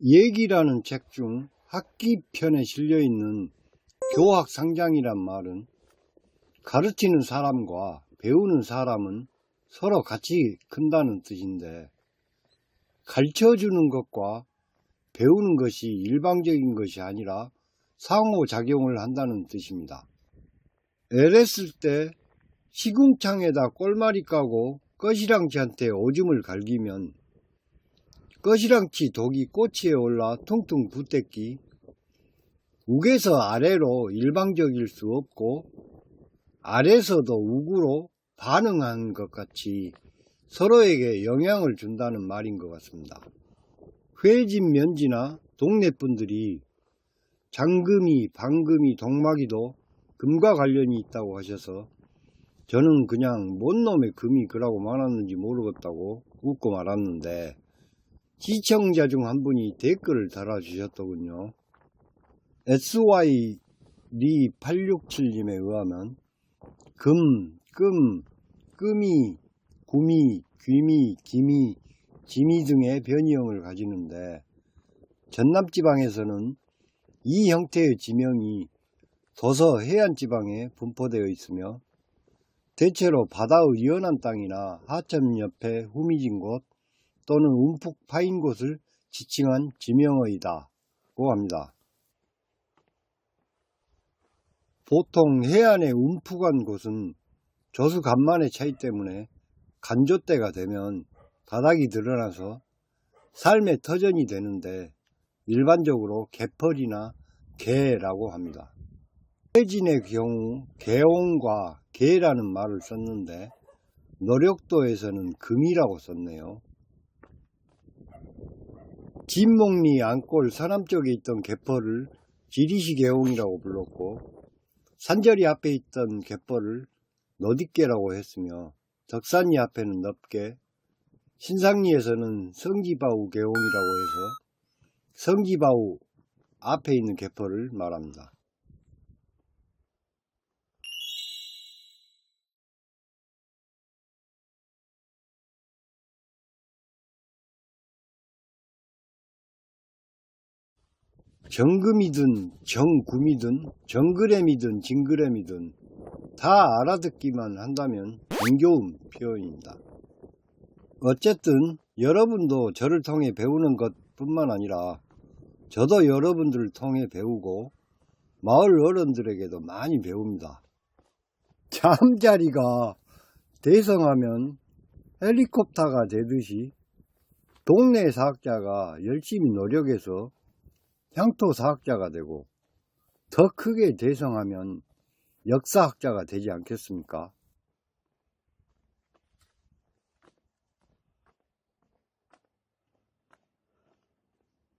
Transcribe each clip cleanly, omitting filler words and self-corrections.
얘기라는 책 중 학기편에 실려있는 교학상장이란 말은 가르치는 사람과 배우는 사람은 서로 같이 큰다는 뜻인데, 가르쳐주는 것과 배우는 것이 일방적인 것이 아니라 상호작용을 한다는 뜻입니다. 애랬을 때 시궁창에다 꼴마리 까고 꺼시랑치한테 오줌을 갈기면 꺼시랑치 독이 꼬치에 올라 퉁퉁 붙댔기, 욱에서 아래로 일방적일 수 없고 아래서도 욱으로 반응하는 것 같이 서로에게 영향을 준다는 말인 것 같습니다. 회진 면지나 동네 분들이 장금이, 방금이, 동막이도 금과 관련이 있다고 하셔서 저는 그냥 뭔 놈의 금이 그라고 말았는지 모르겠다고 웃고 말았는데, 시청자 중 한 분이 댓글을 달아주셨더군요. SY리867님에 의하면 금, 끔이, 구미, 귀미, 기미, 지미 등의 변이형을 가지는데, 전남지방에서는 이 형태의 지명이 도서 해안지방에 분포되어 있으며 대체로 바다의 연한 땅이나 하천 옆에 후미진 곳 또는 움푹 파인 곳을 지칭한 지명어이다고 합니다. 보통 해안에 움푹한 곳은 조수 간만의 차이 때문에 간조때가 되면 바닥이 드러나서 삶의 터전이 되는데, 일반적으로 개펄이나 개라고 합니다. 해진의 경우 개옹과 개라는 말을 썼는데 노력도에서는 금이라고 썼네요. 진목리 안골 서남쪽에 있던 개펄을 지리시 개옹이라고 불렀고, 산저리 앞에 있던 개펄을 노뒷개라고 했으며 덕산리 앞에는 넙개, 신상리에서는 성지바우 개옹이라고 해서 성지바우 앞에 있는 개펄을 말합니다. 정금이든 정구미든 정그램이든 진그램이든 다 알아듣기만 한다면 정겨운 표현입니다. 어쨌든 여러분도 저를 통해 배우는 것 뿐만 아니라 저도 여러분들을 통해 배우고 마을 어른들에게도 많이 배웁니다. 잠자리가 대성하면 헬리콥터가 되듯이 동네 사학자가 열심히 노력해서 향토 사학자가 되고, 더 크게 대성하면 역사학자가 되지 않겠습니까?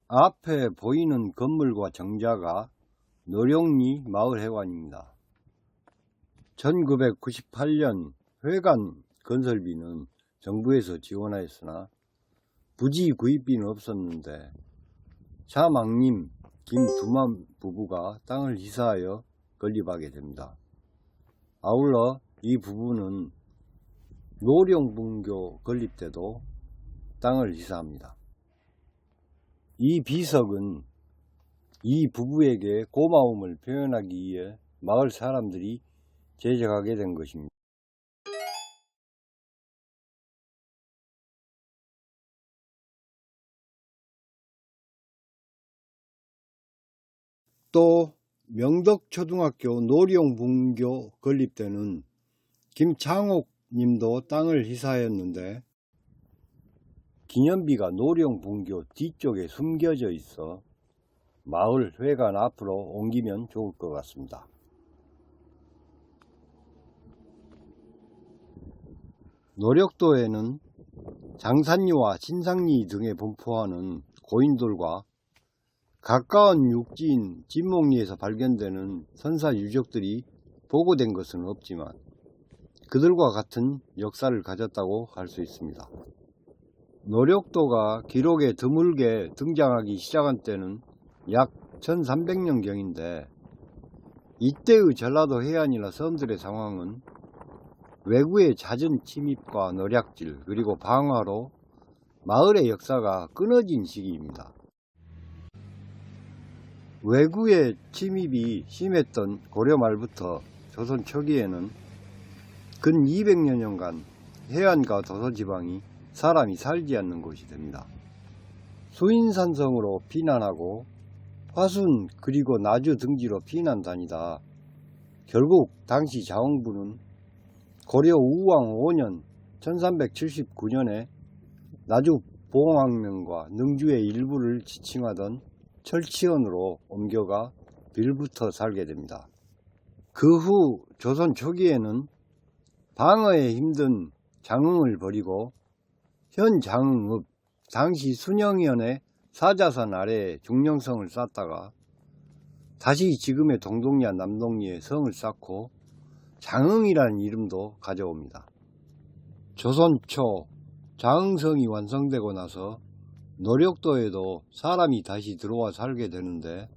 앞에 보이는 건물과 정자가 노룡리 마을회관입니다. 1998년 회관 건설비는 정부에서 지원하였으나 부지 구입비는 없었는데 차망님, 김두만 부부가 땅을 이사하여 건립하게 됩니다. 아울러 이 부부는 노룡분교 건립 때도 땅을 이사합니다. 이 비석은 이 부부에게 고마움을 표현하기 위해 마을 사람들이 제작하게 된 것입니다. 또 명덕초등학교 노룡분교 건립 때는 김창옥 님도 땅을 이사하였는데, 기념비가 노룡분교 뒤쪽에 숨겨져 있어 마을 회관 앞으로 옮기면 좋을 것 같습니다. 노력도에는 장산리와 신상리 등에 분포하는 고인돌과 가까운 육지인 진목리에서 발견되는 선사 유적들이 보고된 것은 없지만 그들과 같은 역사를 가졌다고 할 수 있습니다. 노력도가 기록에 드물게 등장하기 시작한 때는 약 1300년경인데, 이때의 전라도 해안이나 섬들의 상황은 외구의 잦은 침입과 노략질 그리고 방화로 마을의 역사가 끊어진 시기입니다. 외구의 침입이 심했던 고려 말부터 조선 초기에는 근 200여 년간 해안과 도서지방이 사람이 살지 않는 곳이 됩니다. 수인산성으로 피난하고 화순 그리고 나주 등지로 피난 다니다 결국 당시 자원부는 고려 우왕 5년 1379년에 나주 봉황명과 능주의 일부를 지칭하던 철치원으로 옮겨가 빌부터 살게 됩니다. 그 후 조선 초기에는 방어에 힘든 장흥을 버리고 현 장흥읍 당시 순영현의 사자산 아래에 중령성을 쌓다가 다시 지금의 동동리와 남동리에 성을 쌓고 장흥이라는 이름도 가져옵니다. 조선 초 장흥성이 완성되고 나서 노력도에도 사람이 다시 들어와 살게 되는데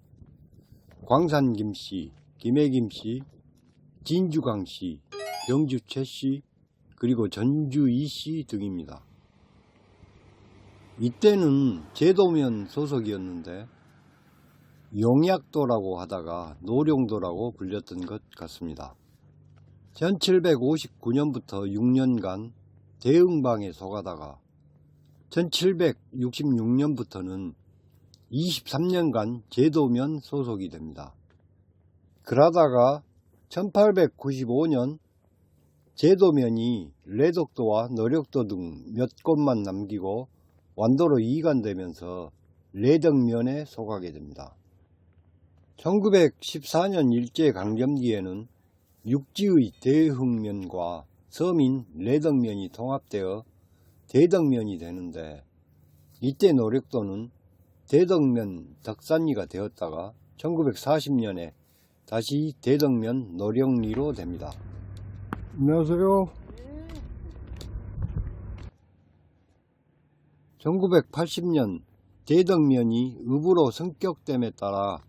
광산 김씨, 김해 김씨, 진주 강씨, 경주 최씨, 그리고 전주 이씨 등입니다. 이때는 제도면 소속이었는데 용약도라고 하다가 노룡도라고 불렸던 것 같습니다. 1759년부터 6년간 대흥방에 속하다가 1766년부터는 23년간 제도면 소속이 됩니다. 그러다가 1895년 제도면이 레덕도와 너력도 등 몇 곳만 남기고 완도로 이관되면서 레덕면에 속하게 됩니다. 1914년 일제강점기에는 육지의 대흥면과 서민 레덕면이 통합되어 대덕면이 되는데 이때 노력도는 대덕면 덕산리가 되었다가 1940년에 다시 대덕면 노령리로 됩니다. 안녕하세요. 1980년 대덕면이 읍으로 성격됨에 따라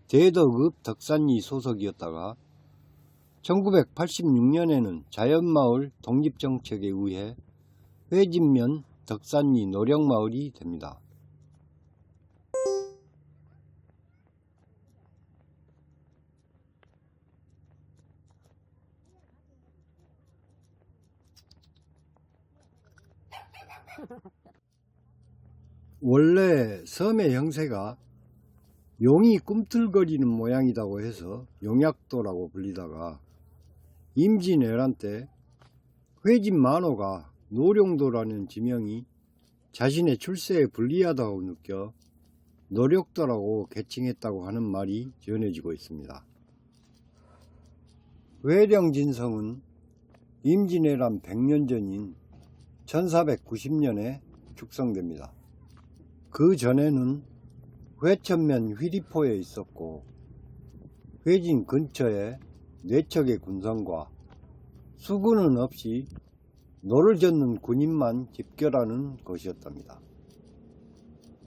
대덕읍 덕산리 소속이었다가 1986년에는 자연마을 독립정책에 의해 회진면 덕산리 노령마을이 됩니다. 원래 섬의 형세가 용이 꿈틀거리는 모양이라고 해서 용약도라고 불리다가 임진왜란 때 회진 만호가 노령도라는 지명이 자신의 출세에 불리하다고 느껴 노력도라고 개칭했다고 하는 말이 전해지고 있습니다. 회령진성은 임진왜란 100년 전인 1490년에 축성됩니다. 그 전에는 회천면 휘리포에 있었고 회진 근처에 4척의 군성과 수군은 없이 노를 젓는 군인만 집결하는 것이었답니다.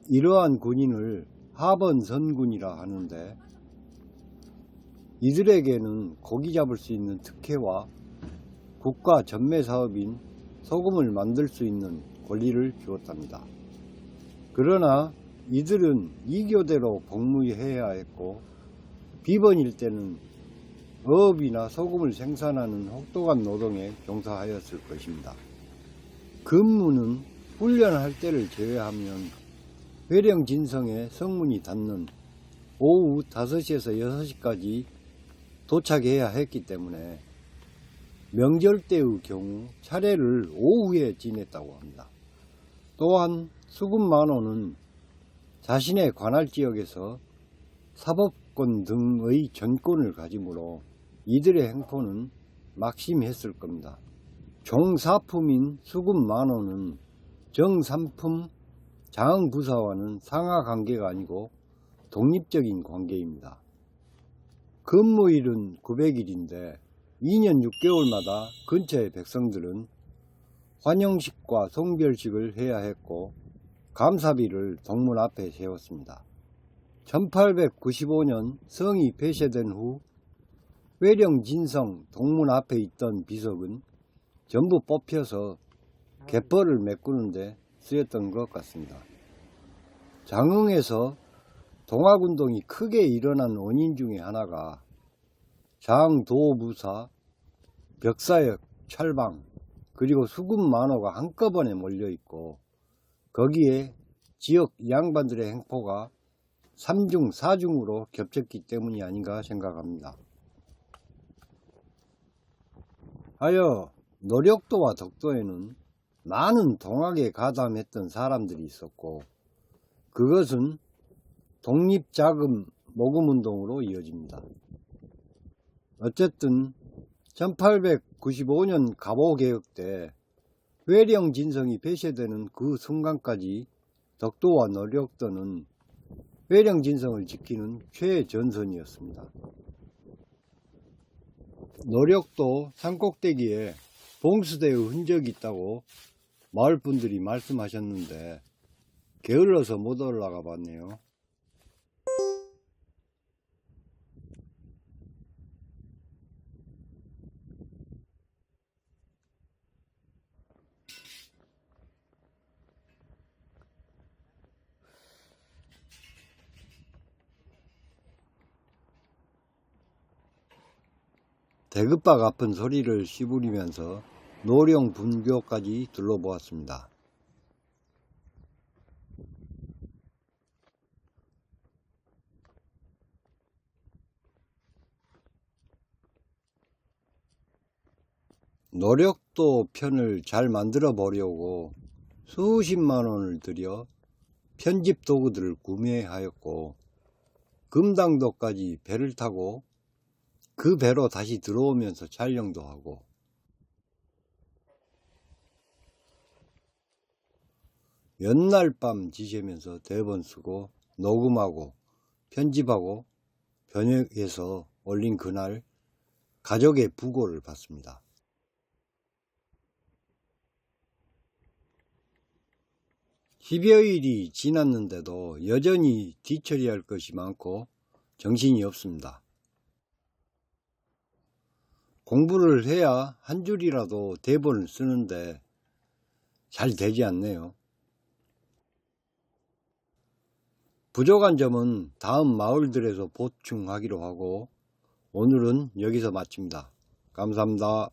이러한 군인을 하번선군이라 하는데 이들에게는 고기 잡을 수 있는 특혜와 국가 전매 사업인 소금을 만들 수 있는 권리를 주었답니다. 그러나 이들은 이교대로 복무해야 했고 비번일 때는 어업이나 소금을 생산하는 혹독한 노동에 종사하였을 것입니다. 근무는 훈련할 때를 제외하면 회령진성에 성문이 닫는 오후 5시에서 6시까지 도착해야 했기 때문에 명절 때의 경우 차례를 오후에 지냈다고 합니다. 또한 수군만호는 자신의 관할 지역에서 사법권 등의 전권을 가지므로 이들의 행포는 막심했을 겁니다. 종사품인 수군만호는 정삼품 장흥부사와는 상하관계가 아니고 독립적인 관계입니다. 근무일은 900일인데 2년 6개월마다 근처의 백성들은 환영식과 송별식을 해야 했고 감사비를 동문 앞에 세웠습니다. 1895년 성이 폐쇄된 후 회령진성 동문 앞에 있던 비석은 전부 뽑혀서 갯벌을 메꾸는데 쓰였던 것 같습니다. 장흥에서 동학운동이 크게 일어난 원인 중에 하나가 장도무사, 벽사역, 철방, 그리고 수급 만호가 한꺼번에 몰려있고 거기에 지역 양반들의 행포가 3중, 4중으로 겹쳤기 때문이 아닌가 생각합니다. 하여 노력도와 덕도에는 많은 동학에 가담했던 사람들이 있었고 그것은 독립자금 모금운동으로 이어집니다. 어쨌든 1895년 갑오개혁 때 회령진성이 폐쇄되는 그 순간까지 덕도와 노력도는 회령진성을 지키는 최전선이었습니다. 노력도 산꼭대기에 봉수대의 흔적이 있다고 마을분들이 말씀하셨는데 게을러서 못 올라가 봤네요. 대급박 아픈 소리를 씹으리면서 노령 분교까지 둘러보았습니다. 노력도 편을 잘 만들어 보려고 수십만 원을 들여 편집 도구들을 구매하였고 금당도까지 배를 타고 그 배로 다시 들어오면서 촬영도 하고 연날 밤 지새면서 대본 쓰고 녹음하고 편집하고 번역해서 올린 그날 가족의 부고를 받습니다. 10여일이 지났는데도 여전히 뒤처리할 것이 많고 정신이 없습니다. 공부를 해야 한 줄이라도 대본을 쓰는데 잘 되지 않네요. 부족한 점은 다음 마을들에서 보충하기로 하고 오늘은 여기서 마칩니다. 감사합니다.